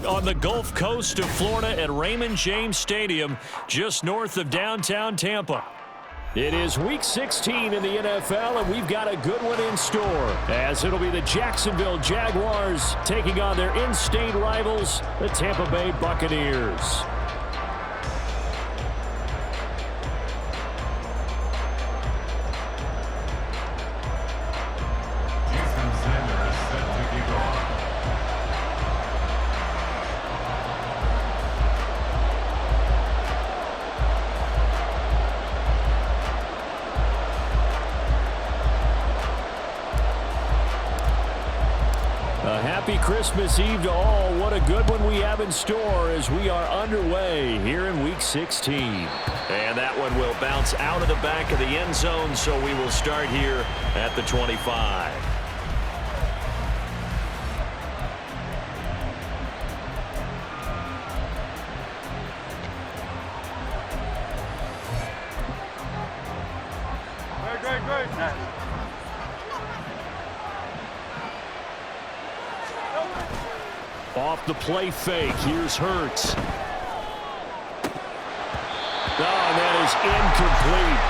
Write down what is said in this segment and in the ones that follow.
On the Gulf Coast of Florida at Raymond James Stadium, just north of downtown Tampa. It is Week 16 in the NFL, and we've got a good one in store, as it'll be the Jacksonville Jaguars taking on their in-state rivals, the Tampa Bay Buccaneers. Happy Christmas Eve to all. What a good one we have in store as we are underway here in Week 16. And that one will bounce out of the back of the end zone, so we will start here at the 25. Great. Off the play fake, here's Hurts. And that is incomplete.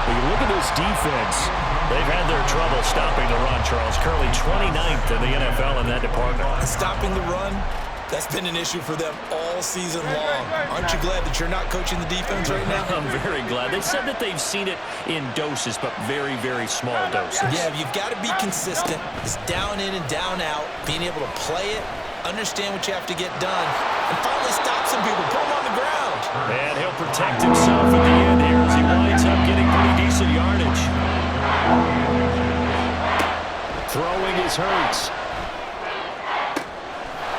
When you look at this defense, they've had their trouble stopping the run, Charles. Currently 29th in the NFL in that department. Stopping the run, that's been an issue for them all season long. Aren't you glad that you're not coaching the defense right now? I'm very glad. They said that they've seen it in doses, but very, very small doses. Yeah, you've got to be consistent. It's down in and down out, being able to play it, understand what you have to get done, and finally stop some people, put them on the ground. And he'll protect himself at the end here as he winds up getting pretty decent yardage. Throwing is Hurts.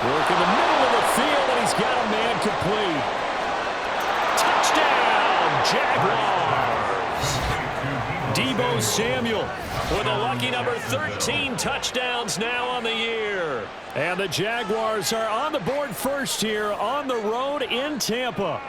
Work in the middle of the field, and he's got a man complete. Touchdown, Jaguars. Deebo Samuel with a lucky number 13 touchdowns now on the year. And the Jaguars are on the board first here on the road in Tampa.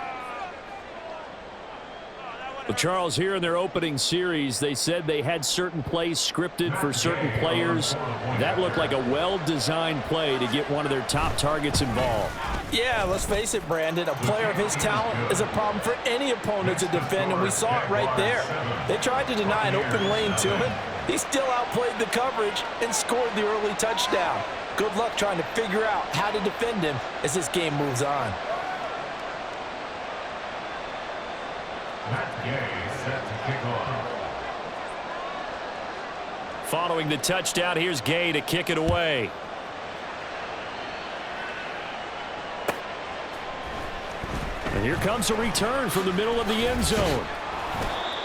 Well, Charles, here in their opening series, they said they had certain plays scripted for certain players. That looked like a well-designed play to get one of their top targets involved. Yeah, let's face it, Brandon. A player of his talent is a problem for any opponent to defend, and we saw it right there. They tried to deny an open lane to him. He still outplayed the coverage and scored the early touchdown. Good luck trying to figure out how to defend him as this game moves on. Set to kick off. Following the touchdown, here's Gay to kick it away. And here comes a return from the middle of the end zone.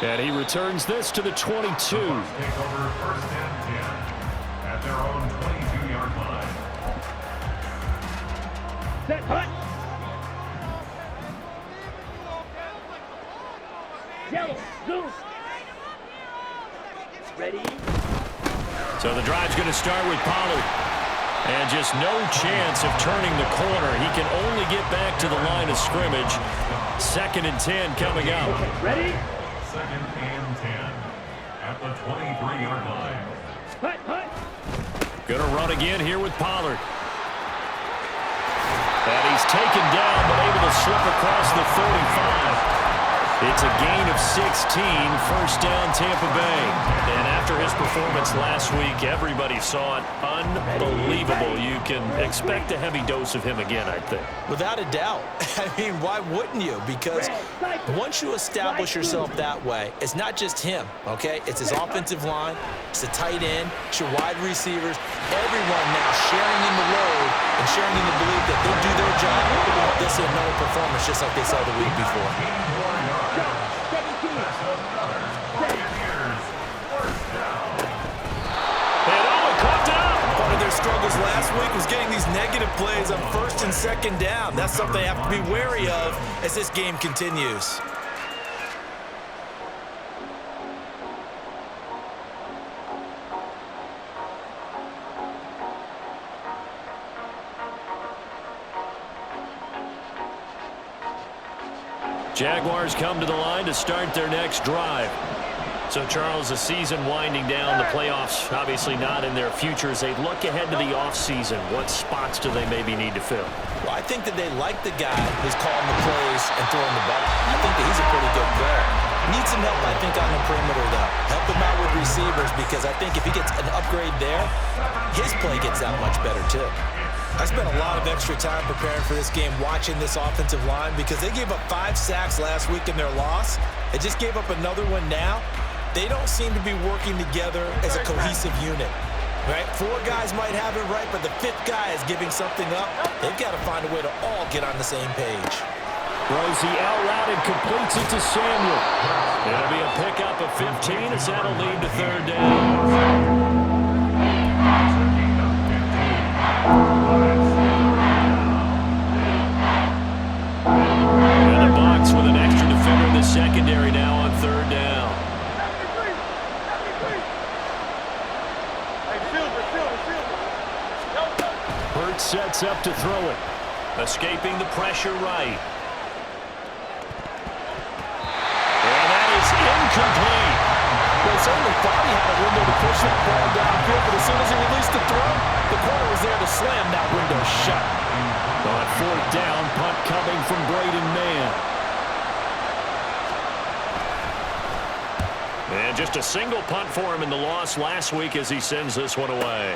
And he returns this to the 22. Take over first and 10 at their own 22-yard line. Set, hut. Yellow, blue. Ready? So the drive's going to start with Pollard. And just no chance of turning the corner. He can only get back to the line of scrimmage. 2nd and 10 coming up. Ready? 2nd and 10 at the 23-yard line. Hut, hut. Going to run again here with Pollard. And he's taken down, but able to slip across the 35. It's a gain of 16, first down Tampa Bay. And after his performance last week, everybody saw it. Unbelievable. You can expect a heavy dose of him again, I think. Without a doubt. I mean, why wouldn't you? Because once you establish yourself that way, it's not just him, okay? It's his offensive line, it's the tight end, it's your wide receivers, everyone now sharing in the load and sharing in the belief that they'll do their job. This is another performance just like they saw the week before. Their struggles last week was getting these negative plays on 1st and 2nd down. That's something they have to be wary of as this game continues. Jaguars come to the line to start their next drive. So, Charles, the season winding down, the playoffs obviously not in their future. As they look ahead to the offseason, what spots do they maybe need to fill? Well, I think that they like the guy who's calling the plays and throwing the ball. I think that he's a pretty good player. Needs some help, I think, on the perimeter, though. Help him out with receivers, because I think if he gets an upgrade there, his play gets that much better, too. I spent a lot of extra time preparing for this game watching this offensive line because they gave up 5 sacks last week in their loss. They just gave up another one now. They don't seem to be working together as a cohesive unit. Right? 4 guys might have it right, but the 5th guy is giving something up. They've got to find a way to all get on the same page. Throws the out route and completes it to Samuel. It'll be a pickup of 15 as that'll lead to 3rd down. And the Bucs with an extra defender in the secondary now on 3rd down. Hurts sets up to throw it. Escaping the pressure right. And that is incomplete. Well, certainly thought he had a window to push that ball downfield, but as soon as he released the throw, the corner was there to slam that window shut. On 4th down, punt coming from Braden Mann. And just a single punt for him in the loss last week as he sends this one away.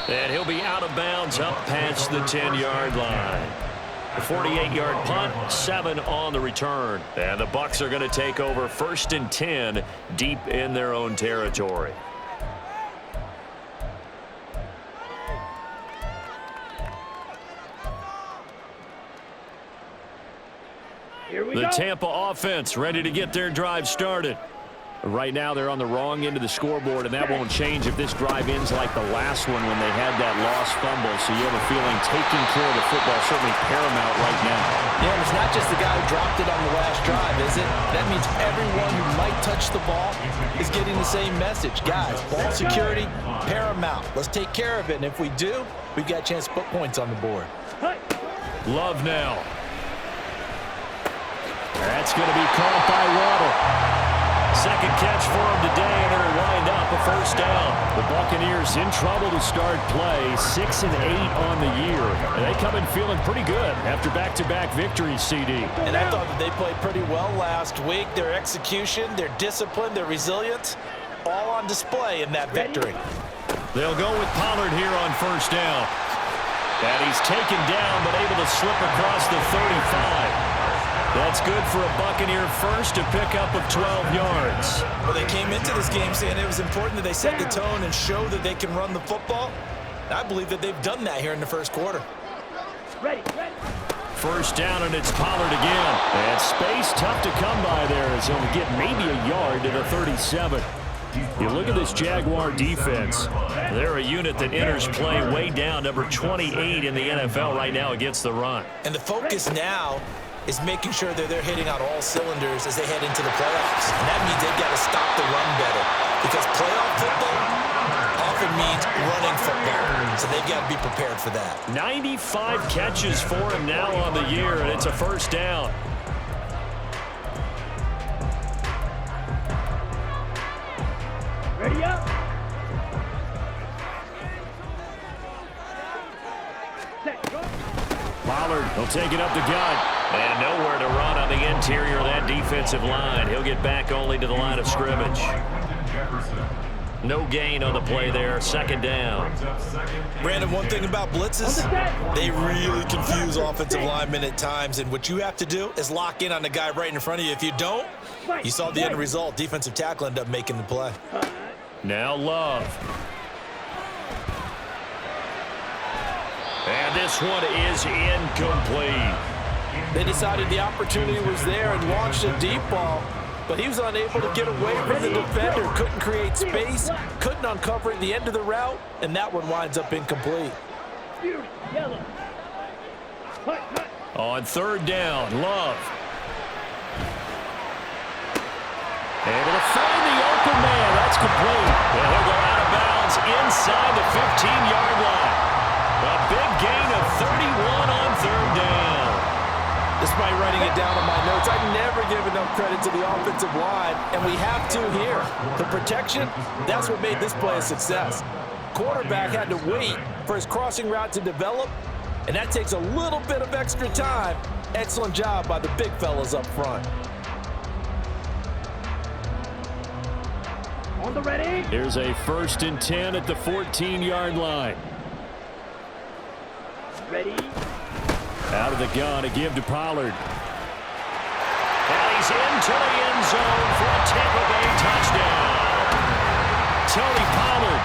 And he'll be out of bounds up past the 10-yard line. The 48-yard punt, 7 on the return. And the Bucs are going to take over 1st and 10 deep in their own territory. Here we The go. Tampa offense ready to get their drive started. Right now they're on the wrong end of the scoreboard, and that won't change if this drive ends like the last one when they had that lost fumble. So you have a feeling taking care of the football is certainly paramount right now. Yeah, and it's not just the guy who dropped it on the last drive, is it? That means everyone who might touch the ball is getting the same message. Guys, ball security, paramount. Let's take care of it, and if we do, we've got a chance to put points on the board. Love now. That's going to be caught by Waddle. Second catch for him today, and it'll wind up a 1st down. The Buccaneers in trouble to start play, 6 and 8 on the year. And they come in feeling pretty good after back-to-back victories, CD. And I thought that they played pretty well last week. Their execution, their discipline, their resilience, all on display in that victory. They'll go with Pollard here on 1st down. And he's taken down, but able to slip across the 35. That's good for a Buccaneer first, to pick up of 12 yards. Well, they came into this game saying it was important that they set the tone and show that they can run the football. And I believe that they've done that here in the 1st quarter. Ready. 1st down, and it's Pollard again. And space tough to come by there as he'll get maybe a yard to the 37. You look at this Jaguar defense. They're a unit that enters play way down, number 28 in the NFL right now against the run. And the focus now is making sure that they're hitting on all cylinders as they head into the playoffs. And that means they've got to stop the run better, because playoff football often means running football. So they've got to be prepared for that. 95 catches for him now on the year, and it's a 1st down. Ready up. Set. Go. Pollard will take it up the gut. And nowhere to run on the interior of that defensive line. He'll get back only to the line of scrimmage. No gain on the play there. 2nd down. Brandon, one thing about blitzes, they really confuse offensive linemen at times. And what you have to do is lock in on the guy right in front of you. If you don't, you saw the end result. Defensive tackle ended up making the play. Now Love. And this one is incomplete. They decided the opportunity was there and launched a deep ball, but he was unable to get away from the defender, couldn't create space, couldn't uncover the end of the route, and that one winds up incomplete. Yellow. On 3rd down, Love. Able to find the open man. That's complete. And he'll go out of bounds inside the 15-yard line. A big gain of 31 on 3rd down. The Despite writing it down on my notes, I never give enough credit to the offensive line, and we have to here. The protection, that's what made this play a success. Quarterback had to wait for his crossing route to develop, and that takes a little bit of extra time. Excellent job by the big fellas up front. On the ready. Here's a 1st and 10 at the 14-yard line. Ready. Out of the gun, a give to Pollard. And he's into the end zone for a Tampa Bay touchdown. Tony Pollard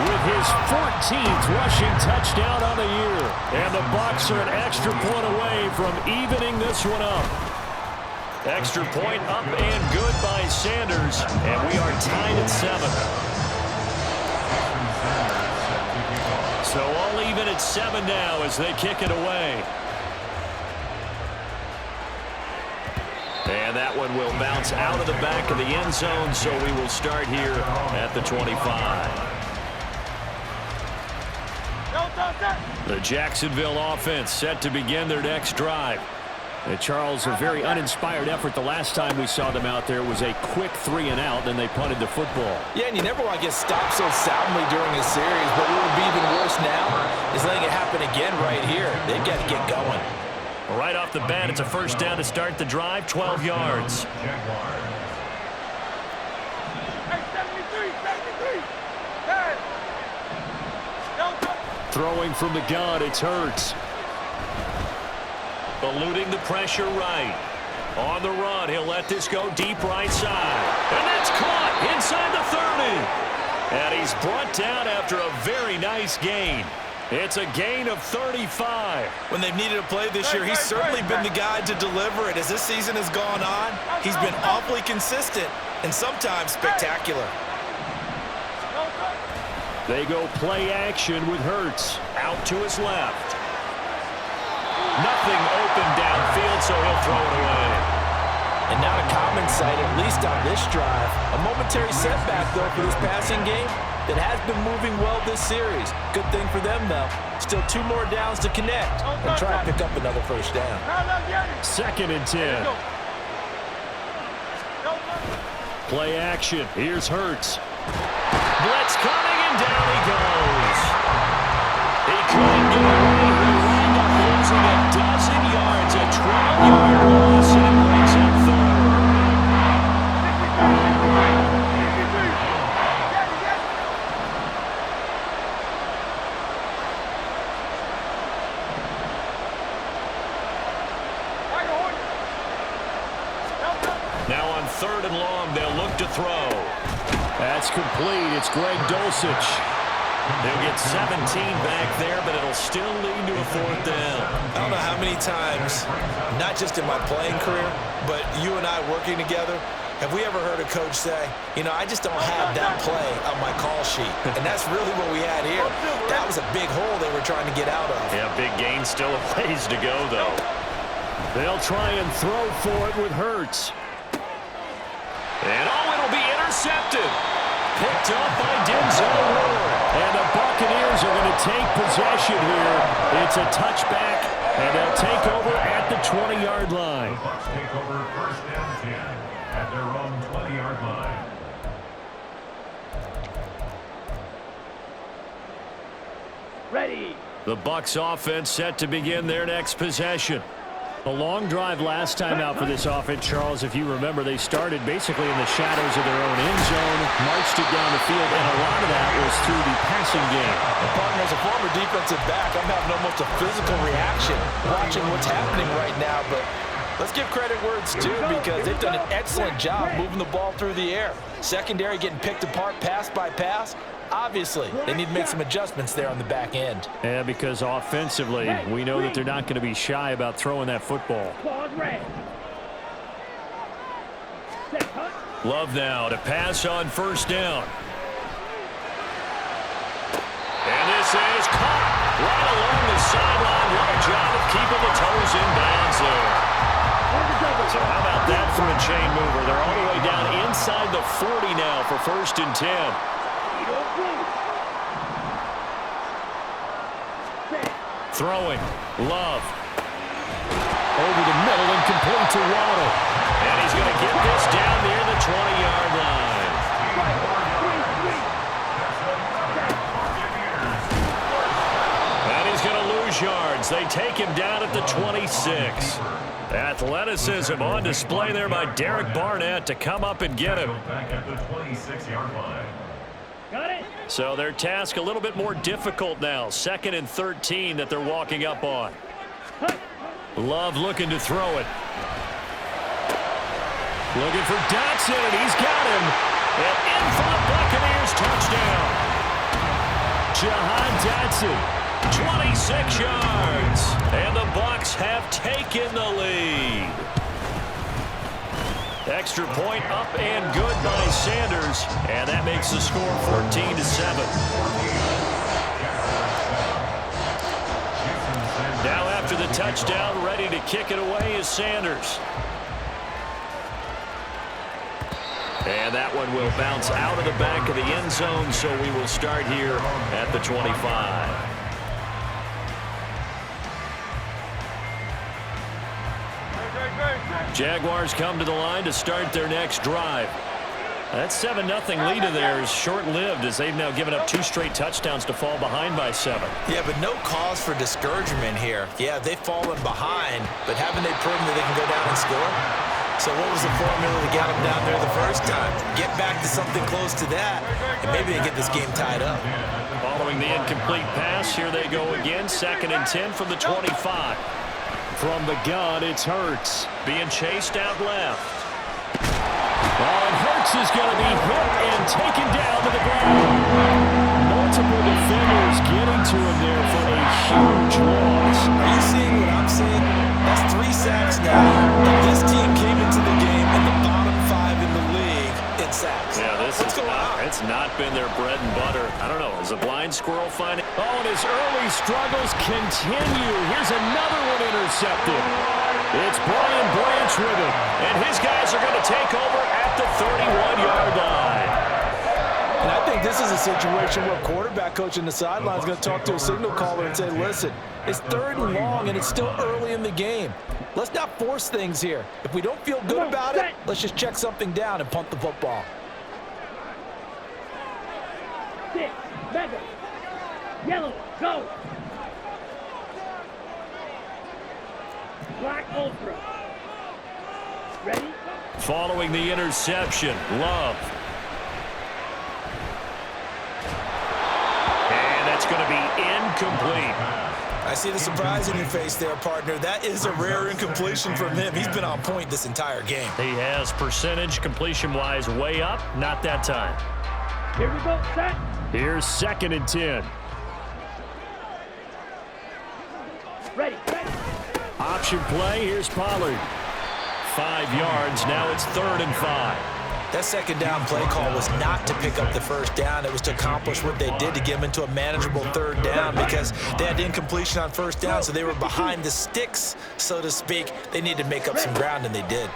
with his 14th rushing touchdown on the year. And the Bucs are an extra point away from evening this one up. Extra point up and good by Sanders. And we are tied at 7. So all even at 7 now as they kick it away. And that one will bounce out of the back of the end zone, so we will start here at the 25. The Jacksonville offense set to begin their next drive. And Charles, a very uninspired effort the last time we saw them out there was a quick 3-and-out, then they punted the football. Yeah, and you never want to get stopped so soundly during a series, but what would be even worse now is letting it happen again right here. They've got to get going. Right off the bat, it's a 1st down to start the drive, 12 yards. Throwing from the gun, it's Hurts. Eluding the pressure right. On the run, he'll let this go deep right side. And that's caught inside the 30. And he's brought down after a very nice gain. It's a gain of 35. When they've needed a play this year, he's certainly been the guy to deliver it. As this season has gone on, he's been awfully consistent and sometimes spectacular. They go play action with Hurts. Out to his left. Nothing open downfield, so he'll throw it away. And not a common sight, at least on this drive. A momentary setback, though, for this passing game that has been moving well this series. Good thing for them, though. Still 2 more downs to connect and try to pick up another 1st down. 2nd and 10. Play action. Here's Hurts. Blitz coming, and down he goes. He couldn't get away. He wound up losing a dozen yards, a 12-yard loss, and it brings up 3rd. Now on 3rd and long, they'll look to throw. That's complete. It's Greg Dulcich. They'll get 17 back there, but it'll still lead to a 4th down. I don't know how many times, not just in my playing career, but you and I working together, have we ever heard a coach say, you know, I just don't have that play on my call sheet. And that's really what we had here. That was a big hole they were trying to get out of. Yeah, big gain, still a ways to go, though. They'll try and throw for it with Hurts. And it'll be intercepted. Picked up by Denzel Ward. And the Buccaneers are going to take possession here. It's a touchback, and they'll take over at the 20-yard line. The Bucs take over 1st and 10 at their own 20-yard line. Ready. The Bucs offense set to begin their next possession. A long drive last time out for this offense, Charles. If you remember, they started basically in the shadows of their own end zone, marched it down the field, and a lot of that was through the passing game. And partner, as a former defensive back, I'm having almost a physical reaction watching what's happening right now. But let's give credit where it's due because they've done an excellent job moving the ball through the air. Secondary getting picked apart pass by pass. Obviously, they need to make some adjustments there on the back end. Yeah, because offensively, we know that they're not going to be shy about throwing that football. Love now to pass on 1st down. And this is caught right along the sideline. What a job of keeping the toes in bounds there. So how about that from a chain mover? They're all the way down inside the 40 now for 1st and 10. Throwing. Love. Over the middle and complete to Waddle. And he's going to get this down near the 20-yard line. And he's going to lose yards. They take him down at the 26. Athleticism on display there by Derek Barnett to come up and get him. Back at the 26-yard line. Got it. So their task a little bit more difficult now. 2nd and 13 that they're walking up on. Love looking to throw it. Looking for Dotson, and he's got him. And in for the Buccaneers touchdown. Jahan Dotson. 26 yards, and the Bucs have taken the lead. Extra point up and good by Sanders, and that makes the score 14-7. Now after the touchdown, ready to kick it away is Sanders. And that one will bounce out of the back of the end zone, so we will start here at the 25. Jaguars come to the line to start their next drive. That 7-0 lead of theirs is short-lived as they've now given up 2 straight touchdowns to fall behind by 7. Yeah, but no cause for discouragement here. Yeah, they've fallen behind, but haven't they proven that they can go down and score? So what was the formula to get them down there the first time? Get back to something close to that, and maybe they get this game tied up. Following the incomplete pass, here they go again. 2nd and 10 from the 25. From the gun, it's Hurts being chased out left. And Hurts is going to be hit and taken down to the ground. Multiple defenders getting to him there for a huge loss. Are you seeing what I'm seeing? That's 3 sacks now. And this team came into the game in the bottom 5 in the league in sacks. Yeah, What's going on? It's not been their bread and butter. I don't know. Is a blind squirrel finding? Oh, and his early struggles continue. Here's another one intercepted. It's Brian Branch with it. And his guys are going to take over at the 31-yard line. And I think this is a situation where quarterback coach in the sideline is going to talk to a signal caller and say, listen, it's 3rd and long and it's still early in the game. Let's not force things here. If we don't feel good about it, let's just check something down and punt the football. 6, Mega. Yellow, go. Black Ultra. Ready? Following the interception, Love. And that's going to be incomplete. I see the surprise in your face there, partner. That is a rare incompletion from him. He's been on point this entire game. He has percentage completion-wise way up. Not that time. Here we go, set. Here's 2nd and 10. Ready. Option play. Here's Pollard. 5 yards. Now it's 3rd and 5. That 2nd down play call was not to pick up the 1st down. It was to accomplish what they did to get them into a manageable 3rd down because they had incompletion on 1st down, so they were behind the sticks, so to speak. They needed to make up some ground, and they did.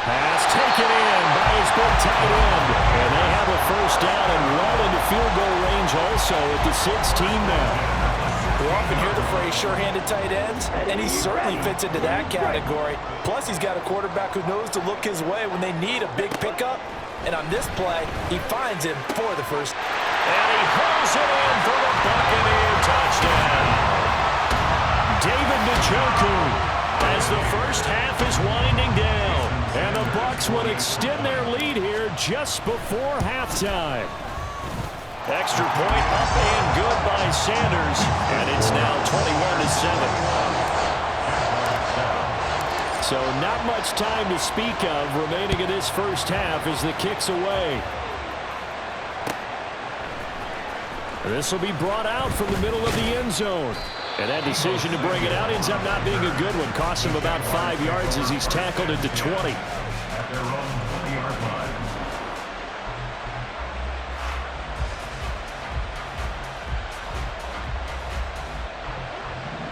Pass taken in by his big tight end. And they have a 1st down and well into field goal range also at the 16 now. We often hear the phrase sure-handed tight ends, and he certainly fits into that category. Plus, he's got a quarterback who knows to look his way when they need a big pickup. And on this play, he finds him for the 1st. And he hauls it in for the Buccaneer touchdown. David Njoku as the 1st half is winding down. And the Bucs would extend their lead here just before halftime. Extra point up and good by Sanders, and it's now 21-7. So not much time to speak of remaining in this 1st half as the kick's away. This will be brought out from the middle of the end zone. And that decision to bring it out ends up not being a good one. Costs him about 5 yards as he's tackled at the 20. At their own 20-yard line.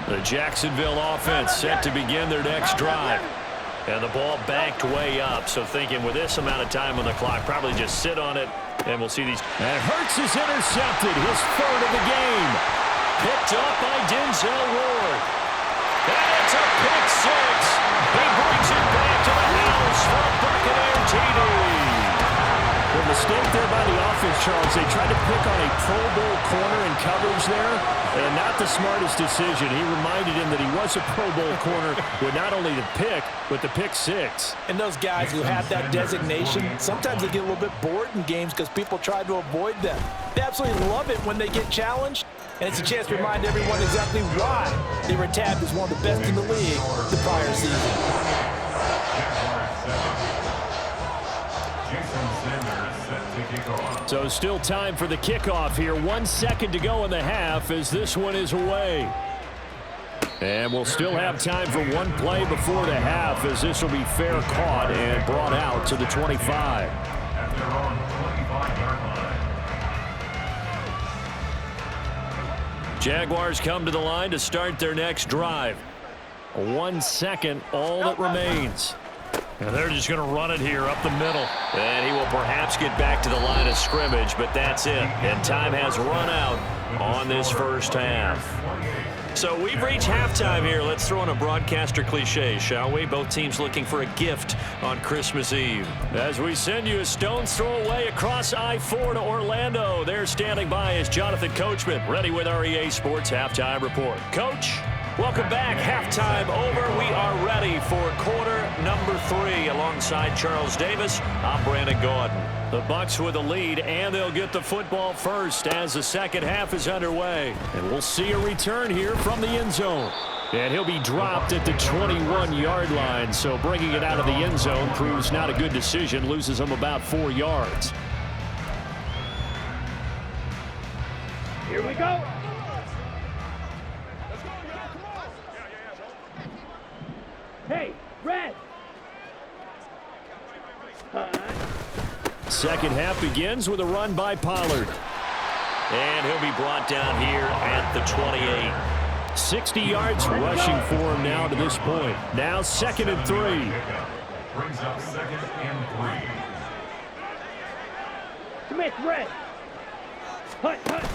The Jacksonville offense set to begin their next drive. And the ball banked way up. So thinking with this amount of time on the clock, probably just sit on it, and we'll see these. And Hurts is intercepted, his 3rd of the game. Picked up by Denzel Ward. Charles, they tried to pick on a Pro Bowl corner in coverage there, and not the smartest decision. He reminded him that he was a Pro Bowl corner with not only the pick, but the pick six. And those guys who have that designation, sometimes they get a little bit bored in games because people try to avoid them. They absolutely love it when they get challenged, and it's a chance to remind everyone exactly why they were tabbed as one of the best in the league the prior season. So still time for the kickoff here. 1 second to go in the half as this one is away. And we'll still have time for one play before the half as this will be fair caught and brought out to the 25. At their own 25-yard line. Jaguars come to the line to start their next drive. 1 second, all that remains. And they're just going to run it here up the middle. And he will perhaps get back to the line of scrimmage, but that's it. And time has run out on this first half. So we've reached halftime here. Let's throw in a broadcaster cliche, shall we? Both teams looking for a gift on Christmas Eve. As we send you a stone's throw away across I-4 to Orlando. There standing by is Jonathan Coachman, ready with our EA Sports Halftime Report. Coach, welcome back. Halftime over. We are ready for quarter number 3 alongside Charles Davis. I'm Brandon Gordon. The Bucs with a lead, and they'll get the football first as the second half is underway. And we'll see a return here from the end zone. And he'll be dropped at the 21-yard line, so bringing it out of the end zone proves not a good decision, loses him about 4 yards. Here we go. Hey, Red. Second half begins with a run by Pollard. And he'll be brought down here at the 28. 60 yards rushing for him now to this point. Now 2nd and 3. Brings up 2nd and 3. Smith, Red. Hut, hut.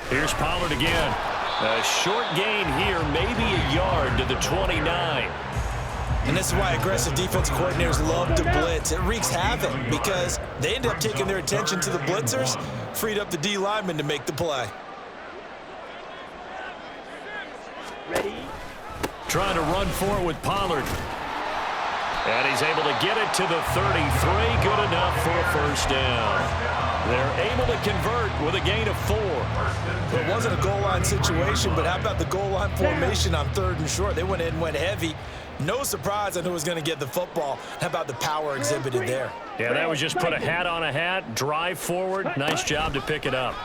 Here's Pollard again. A short gain here, maybe a yard to the 29. And this is why aggressive defense coordinators love to blitz. It wreaks havoc because they end up taking their attention to the blitzers, freed up the D lineman to make the play. Ready. Trying to run for it with Pollard. And he's able to get it to the 33. Good enough for a first down. They're able to convert with a gain of 4. It wasn't a goal line situation, but how about the goal line formation on 3rd and short? They went in and went heavy. No surprise on who was going to get the football. How about the power exhibited there? Yeah, that was just put a hat on a hat, drive forward. Nice job to pick it up.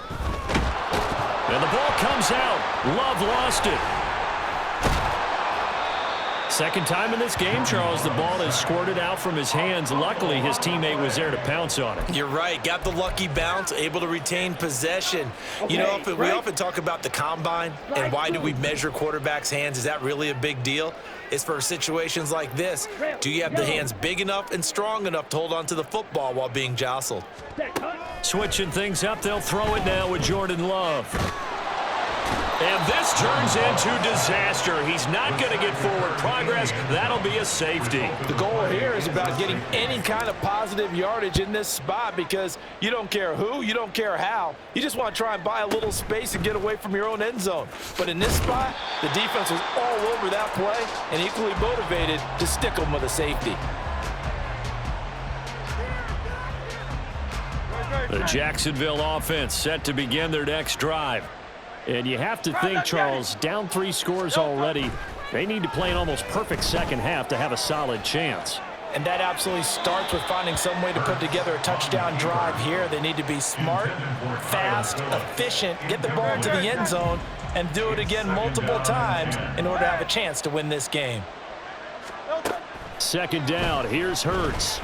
And the ball comes out. Love lost it. Second time in this game, Charles, the ball has squirted out from his hands. Luckily, his teammate was there to pounce on it. You're right. Got the lucky bounce, able to retain possession. You know, we often talk about the combine and why do we measure quarterbacks' hands. Is that really a big deal? It's for situations like this. Do you have the hands big enough and strong enough to hold on to the football while being jostled? Switching things up, they'll throw it now with Jordan Love. And this turns into disaster. He's not going to get forward progress. That'll be a safety. The goal here is about getting any kind of positive yardage in this spot because you don't care who, you don't care how. You just want to try and buy a little space and get away from your own end zone. But in this spot, the defense was all over that play and equally motivated to stick them with a safety. The Jacksonville offense set to begin their next drive. And you have to think, Charles, down 3 scores already. They need to play an almost perfect second half to have a solid chance. And that absolutely starts with finding some way to put together a touchdown drive here. They need to be smart, fast, efficient, get the ball to the end zone, and do it again multiple times in order to have a chance to win this game. Second down, here's Hurts.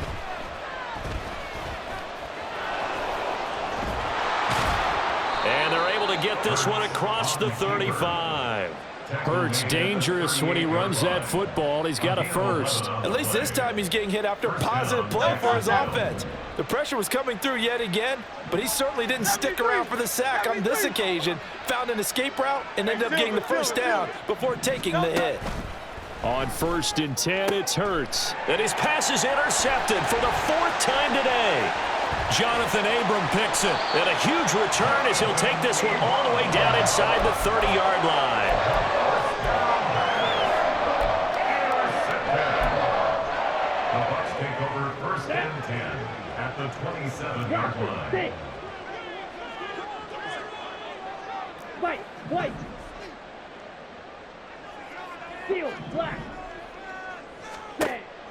And they're able to get this one across the 35. Hurts dangerous when he runs that football. He's got a first. At least this time he's getting hit after a positive play for his offense. The pressure was coming through yet again, but he certainly didn't stick around for the sack on this occasion. Found an escape route and ended up getting the first down before taking the hit. On 1st and 10, it's Hurts. And his pass is intercepted for the 4th time today. Jonathan Abram picks it. And a huge return as he'll take this one all the way down inside the 30-yard line. The Bucs take over first and 10 at the 27-yard line. White. Field, black.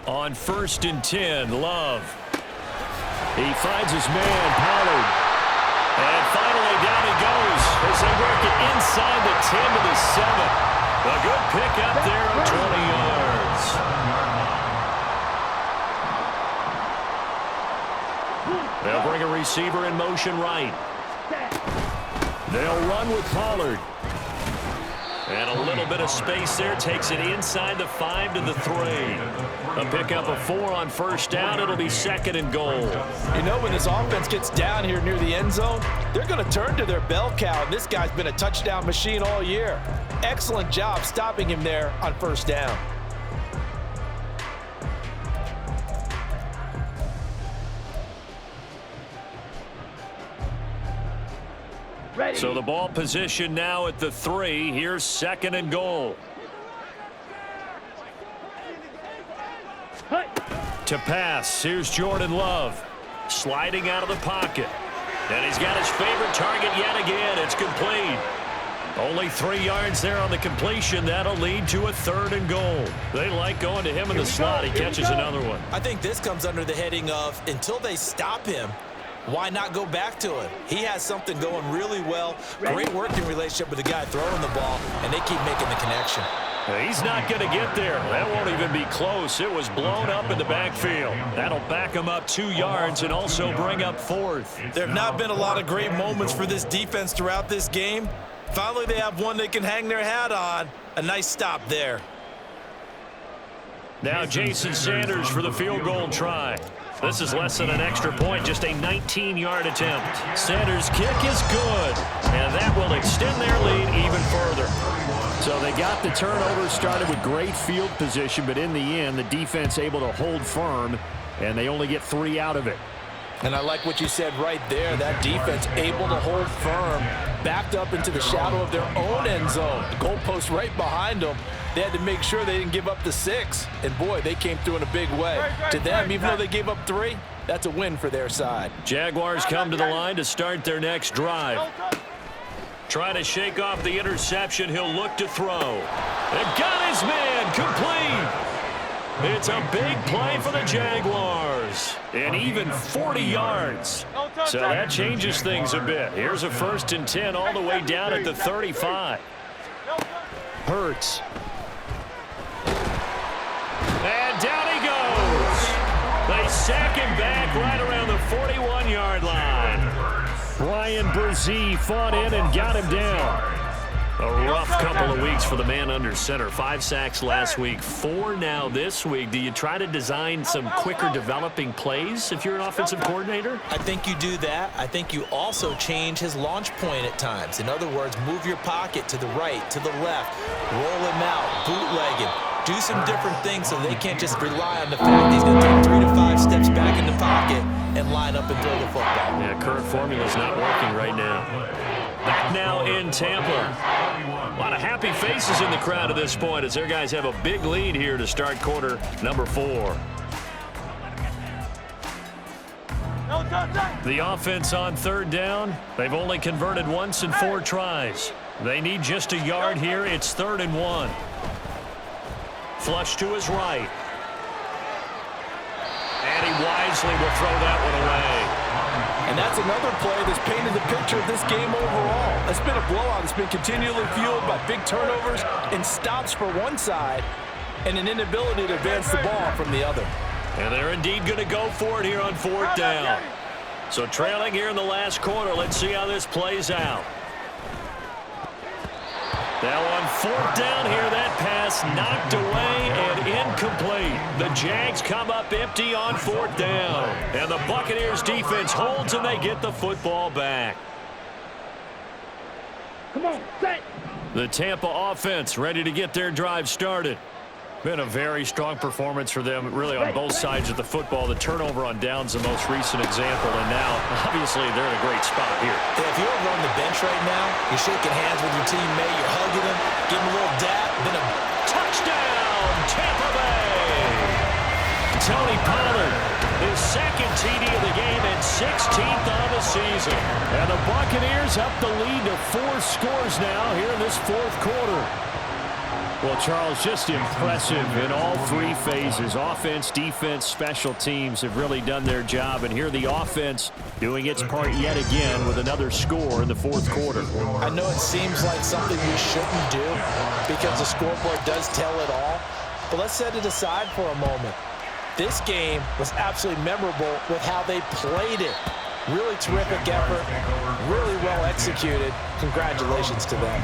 On first and 10, Love. He finds his man, Pollard. And finally down he goes as they work it inside the 10 to the 7. A good pickup there of 20 yards. They'll bring a receiver in motion right. They'll run with Pollard. And a little bit of space there takes it inside the 5 to the 3. A pickup of 4 on first down. It'll be second and goal. You know, when this offense gets down here near the end zone, they're going to turn to their bell cow. And this guy's been a touchdown machine all year. Excellent job stopping him there on first down. Ready. So the ball position now at the 3. Here's second and goal. To pass, here's Jordan Love. Sliding out of the pocket. And he's got his favorite target yet again. It's complete. Only 3 yards there on the completion. That'll lead to a third and goal. They like going to him in the slot. He catches another one. I think this comes under the heading of until they stop him, why not go back to him? He has something going really well. Great working relationship with the guy throwing the ball, and they keep making the connection. He's not going to get there. That won't even be close. It was blown up in the backfield. That'll back him up 2 yards and also bring up fourth. There have not been a lot of great moments for this defense throughout this game. Finally, they have one they can hang their hat on. A nice stop there. Now Jason Sanders for the field goal try. This is less than an extra point, just a 19-yard attempt. Sanders' kick is good, and that will extend their lead even further. So they got the turnover started with great field position, but in the end, the defense able to hold firm, and they only get 3 out of it. And I like what you said right there. That defense able to hold firm, backed up into the shadow of their own end zone. The goalpost right behind them. They had to make sure they didn't give up the 6. And, boy, they came through in a big way. To them, even though they gave up 3, that's a win for their side. Jaguars come to the line to start their next drive. Trying to shake off the interception. He'll look to throw. And got his man complete. It's a big play for the Jaguars. And even 40 yards. So that changes things a bit. Here's a first and 10 all the way down at the 35. Hurts. And down he goes. They sack him back right around the 41-yard line. Ryan Brzee fought in and got him down. A rough couple of weeks for the man under center. 5 sacks last week, 4 now this week. Do you try to design some quicker developing plays if you're an offensive coordinator? I think you do that. I think you also change his launch point at times. In other words, move your pocket to the right, to the left, roll him out, bootleg him. Do some different things so they can't just rely on the fact that he's going to take 3 to 5 steps back in the pocket and line up and throw the football. Yeah, current formula's not working right now. Back now in Tampa. A lot of happy faces in the crowd at this point as their guys have a big lead here to start quarter number 4. The offense on third down. They've only converted once in 4 tries. They need just a yard here. It's 3rd and 1. Flush to his right. And he wisely will throw that one away. And that's another play that's painted the picture of this game overall. It's been a blowout. It's been continually fueled by big turnovers and stops for one side and an inability to advance the ball from the other. And they're indeed going to go for it here on 4th down. So trailing here in the last quarter. Let's see how this plays out. Now on 4th down here, that pass knocked away and incomplete. The Jags come up empty on 4th down. And the Buccaneers defense holds and they get the football back. Come on, set. The Tampa offense ready to get their drive started. Been a very strong performance for them, really on both sides of the football. The turnover on downs the most recent example, and now, obviously, they're in a great spot here. Yeah, if you're over on the bench right now, you're shaking hands with your teammate, you're hugging him, giving him a little dap, then a touchdown, Tampa Bay! Tony Pollard, his second TD of the game and 16th on the season. And the Buccaneers up the lead to 4 scores now here in this fourth quarter. Well, Charles, just impressive in all 3 phases. Offense, defense, special teams have really done their job. And here the offense doing its part yet again with another score in the fourth quarter. I know it seems like something we shouldn't do because the scoreboard does tell it all. But let's set it aside for a moment. This game was absolutely memorable with how they played it. Really terrific effort, really well executed. Congratulations to them.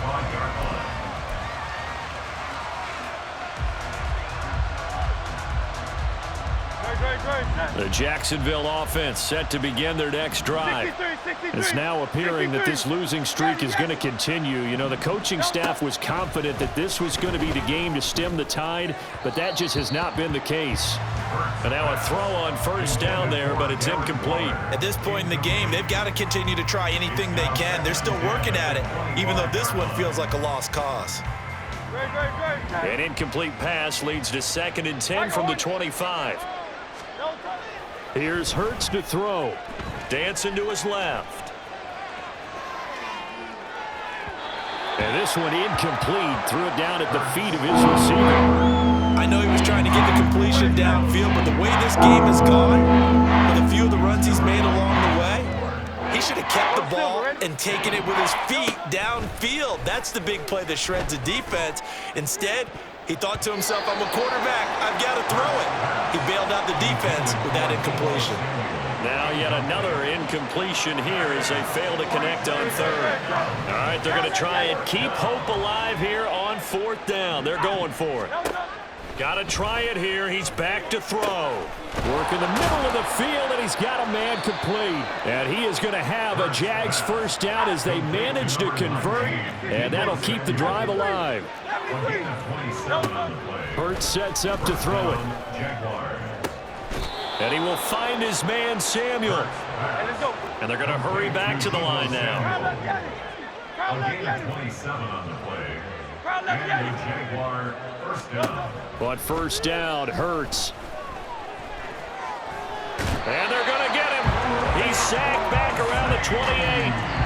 The Jacksonville offense set to begin their next drive. It's now appearing that this losing streak is going to continue. You know, the coaching staff was confident that this was going to be the game to stem the tide, but that just has not been the case. And now a throw on first down there, but it's incomplete. At this point in the game, they've got to continue to try anything they can. They're still working at it, even though this one feels like a lost cause. An incomplete pass leads to 2nd and 10 from the 25. Here's Hurts to throw. Dancing to his left. And this one incomplete. Threw it down at the feet of his receiver. I know he was trying to get the completion downfield, but the way this game has gone, with a few of the runs he's made along the way, he should have kept the ball and taken it with his feet downfield. That's the big play that shreds the defense. Instead, he thought to himself, I'm a quarterback, I've got to throw it. He bailed out the defense with that incompletion. Now yet another incompletion here as they fail to connect on 3rd. All right, they're going to try and keep hope alive here on 4th down. They're going for it. Got to try it here. He's back to throw. Work in the middle of the field, and he's got a man complete. And he is going to have a Jags first down as they manage to convert, and that'll keep the drive alive. Hurts sets up to throw it. And he will find his man, Samuel. And they're going to hurry back to the line now. But first down, Hurts. And they're going to get him. He's sacked back around the 28.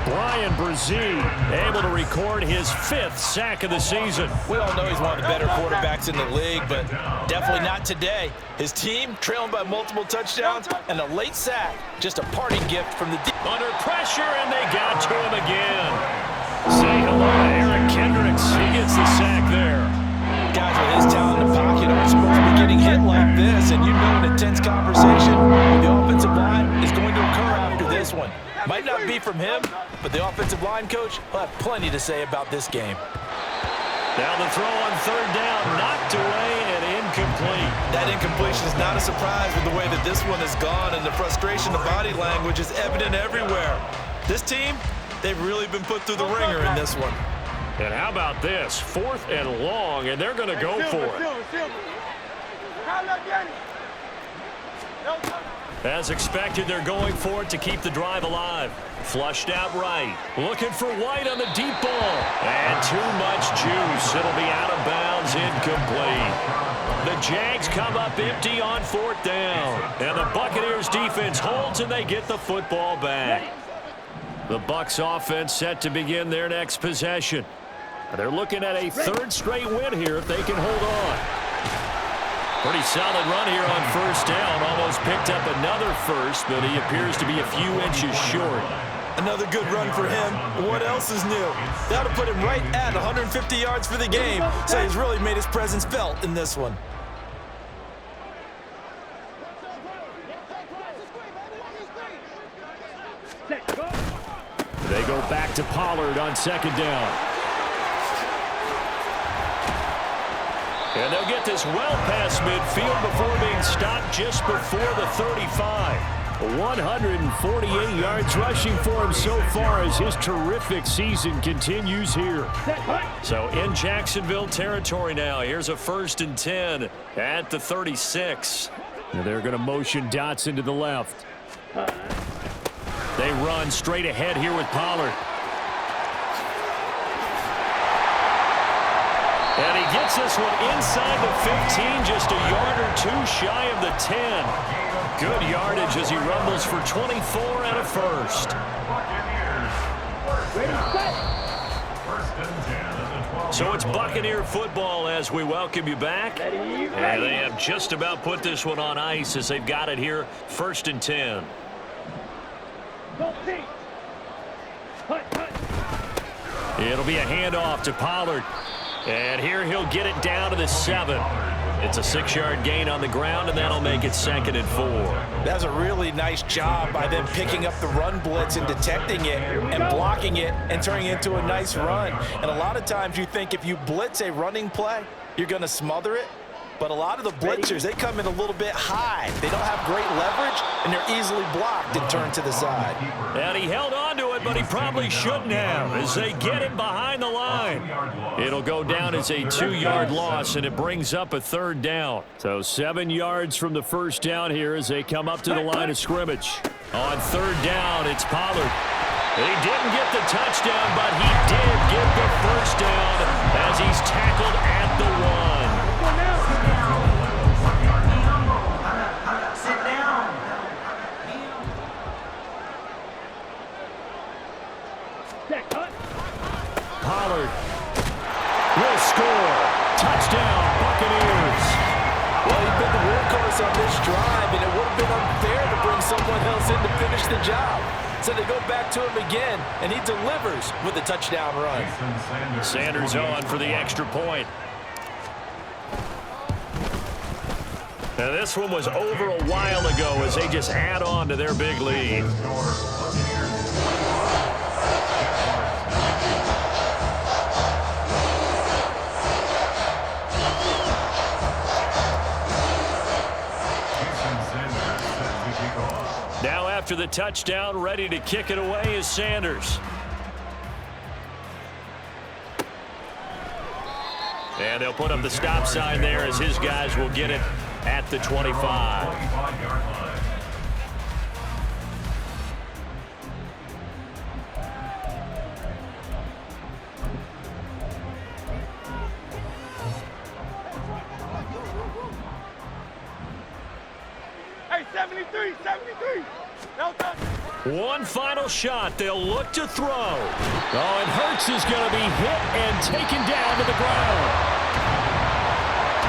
Brian Brzee able to record his 5th sack of the season. We all know he's one of the better quarterbacks in the league, but definitely not today. His team trailing by multiple touchdowns and a late sack. Just a parting gift from the under pressure, and they got to him again. Say hello to Eric Kendricks. He gets the sack there. Guys with his talent in the pocket aren't supposed to be getting hit like this, and you know an intense conversation with the offensive line is going to occur after this one. Might not be from him, but the offensive line coach will have plenty to say about this game. Now the throw on 3rd down, knocked away and incomplete. That incompletion is not a surprise with the way that this one has gone, and the frustration of body language is evident everywhere. This team, they've really been put through the ringer in this one. And how about this? 4th and long, and they're going to go for it. As expected, they're going for it to keep the drive alive. Flushed out right. Looking for White on the deep ball. And too much juice. It'll be out of bounds, incomplete. The Jags come up empty on 4th down. And the Buccaneers defense holds, and they get the football back. The Bucs offense set to begin their next possession. They're looking at a 3rd straight win here if they can hold on. Pretty solid run here on first down. Almost picked up another first, but he appears to be a few inches short. Another good run for him. What else is new? That'll put him right at 150 yards for the game. So he's really made his presence felt in this one. They go back to Pollard on 2nd down. And they'll get this well past midfield before being stopped just before the 35. 148 yards rushing for him so far as his terrific season continues here. So in Jacksonville territory now. Here's a 1st and 10 at the 36. And they're going to motion Dotson to the left. They run straight ahead here with Pollard. And he gets this one inside the 15, just a yard or two shy of the 10. Good yardage as he rumbles for 24 and a first. So it's Buccaneer football as we welcome you back. And they have just about put this one on ice as they've got it here, 1st and 10. It'll be a handoff to Pollard. And here he'll get it down to the 7. It's a 6-yard gain on the ground, and that'll make it 2nd and 4. That's a really nice job by them picking up the run blitz and detecting it and blocking it and turning it into a nice run. And a lot of times you think if you blitz a running play, you're going to smother it. But a lot of the blitzers, they come in a little bit high. They don't have great leverage, and they're easily blocked and turned to the side. And he held on to it, but he probably shouldn't have as they get him behind the line. It'll go down as a 2-yard loss, and it brings up a 3rd down. So 7 yards from the first down here as they come up to the line of scrimmage. On 3rd down, it's Pollard. He didn't get the touchdown, but he did get the first down as he's tackled at the 1. Pollard will score. Touchdown, Buccaneers. Well, he's been the workhorse on this drive, and it would have been unfair to bring someone else in to finish the job. So they go back to him again, and he delivers with a touchdown run. Sanders on for the extra point. Now this one was over a while ago as they just add on to their big lead. Now after the touchdown, ready to kick it away is Sanders. And they'll put up the stop sign there as his guys will get it at the 25. Hey, 73, 73. No touch. One final shot. They'll look to throw. Oh, and Hurts is going to be hit and taken down to the ground.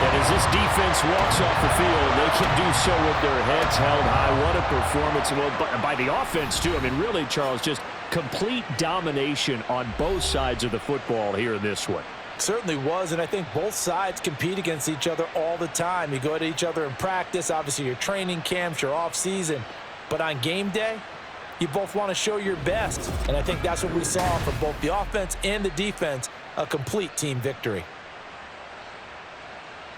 And as this defense walks off the field, they can do so with their heads held high. What a performance. Well, by the offense, too. I mean, really, Charles, just complete domination on both sides of the football here in this one. Certainly was, and I think both sides compete against each other all the time. You go at each other in practice, obviously your training camps, your off-season. But on game day, you both want to show your best. And I think that's what we saw from both the offense and the defense, a complete team victory.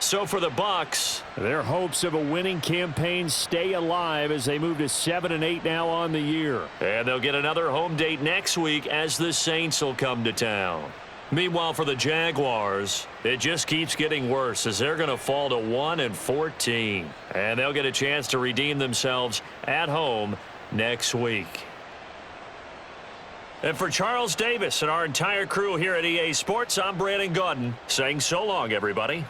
So for the Bucs, their hopes of a winning campaign stay alive as they move to 7-8 now on the year. And they'll get another home date next week as the Saints will come to town. Meanwhile, for the Jaguars, it just keeps getting worse as they're going to fall to 1-14. And they'll get a chance to redeem themselves at home next week. And for Charles Davis and our entire crew here at EA Sports, I'm Brandon Gaudin saying so long, everybody.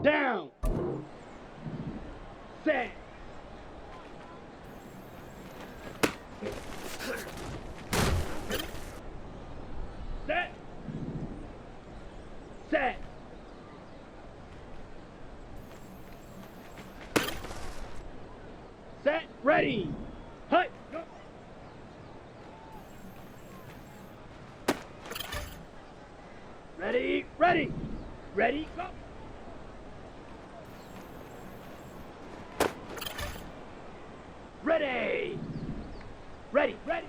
Down. Set. Set. Set. Set. Ready. Hut. Go. Ready. Ready. Ready. Go. Ready. Ready. Ready.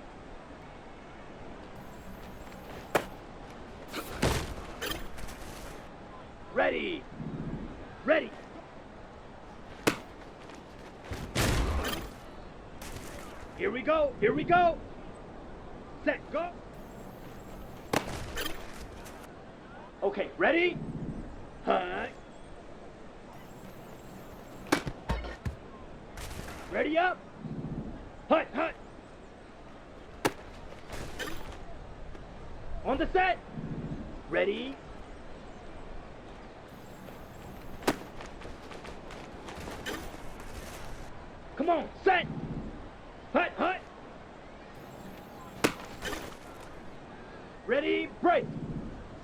Ready. Ready. Here we go. Here we go. Set. Go. Okay. Ready? Hut. Ready up. Hut. Hut. On the set. Ready. Come on, set! Hut, hut! Ready, break!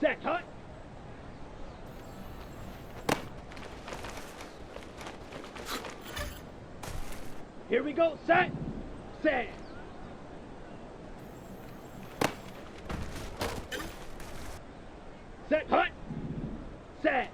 Set, hut! Here we go, set! Set! Set, hut! Set!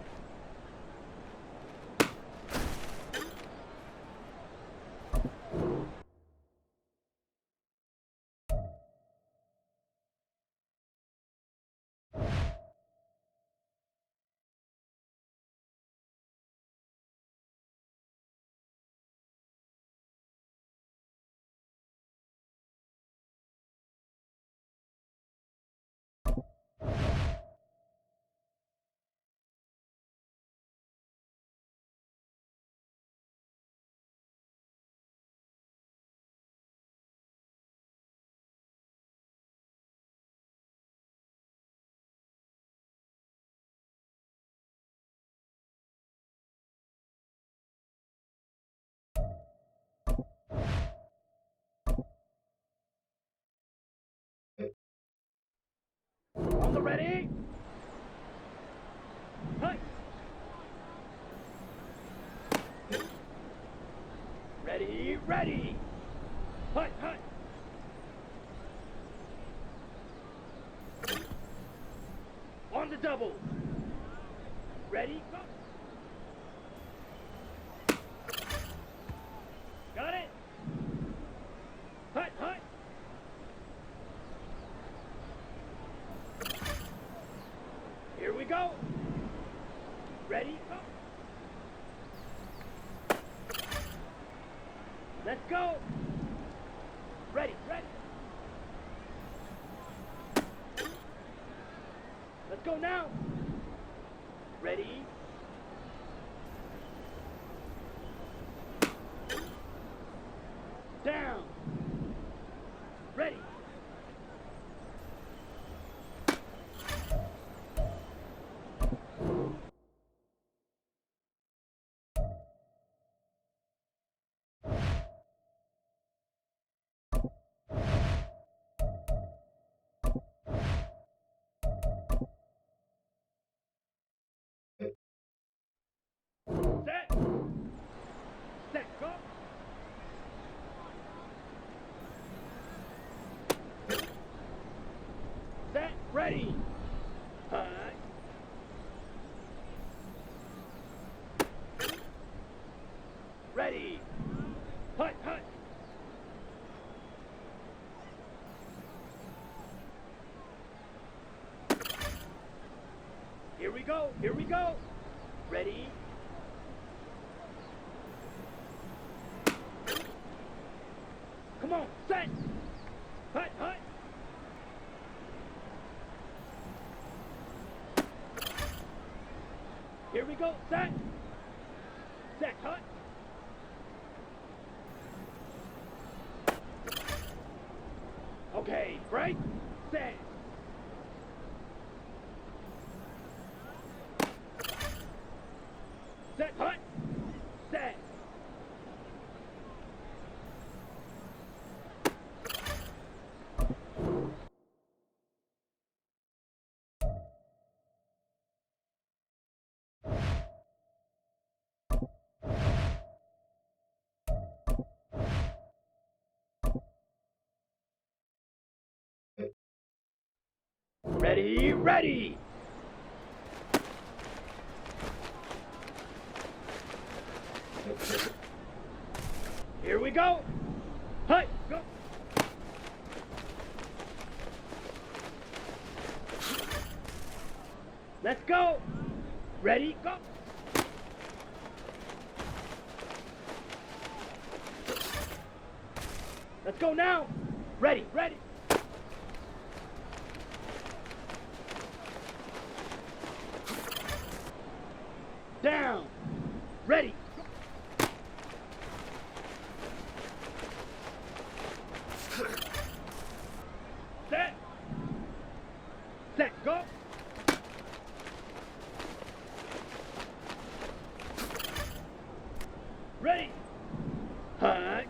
On the ready? Hut! Ready, ready! Hut, hut! On the double! Ready, go! Got it! Hut, hut! Here we go! Ready, go! Let's go! Ready, ready! Let's go now! Ready? Down! Ready! Set! Set, go! Set, ready! Hut! Ready! Hut, hut! Here we go, here we go! Ready? Come on, set! Hut, hut! Here we go, set! Set, hut! Okay, break, set! Ready, ready. Here we go. Hut, go. Let's go. Ready, go. Let's go now. Ready, ready. Down. Ready. Set. Set, go. Ready. Hut.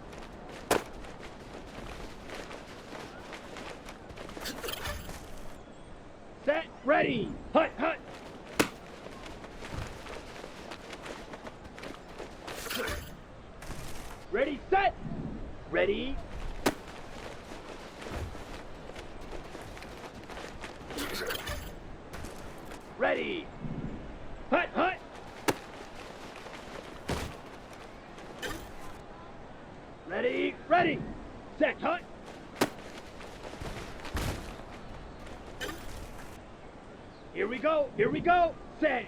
Set, ready. Hut, hut. Ready, set. Ready. Ready. Hut, hut. Ready, ready. Set, hut. Here we go, set.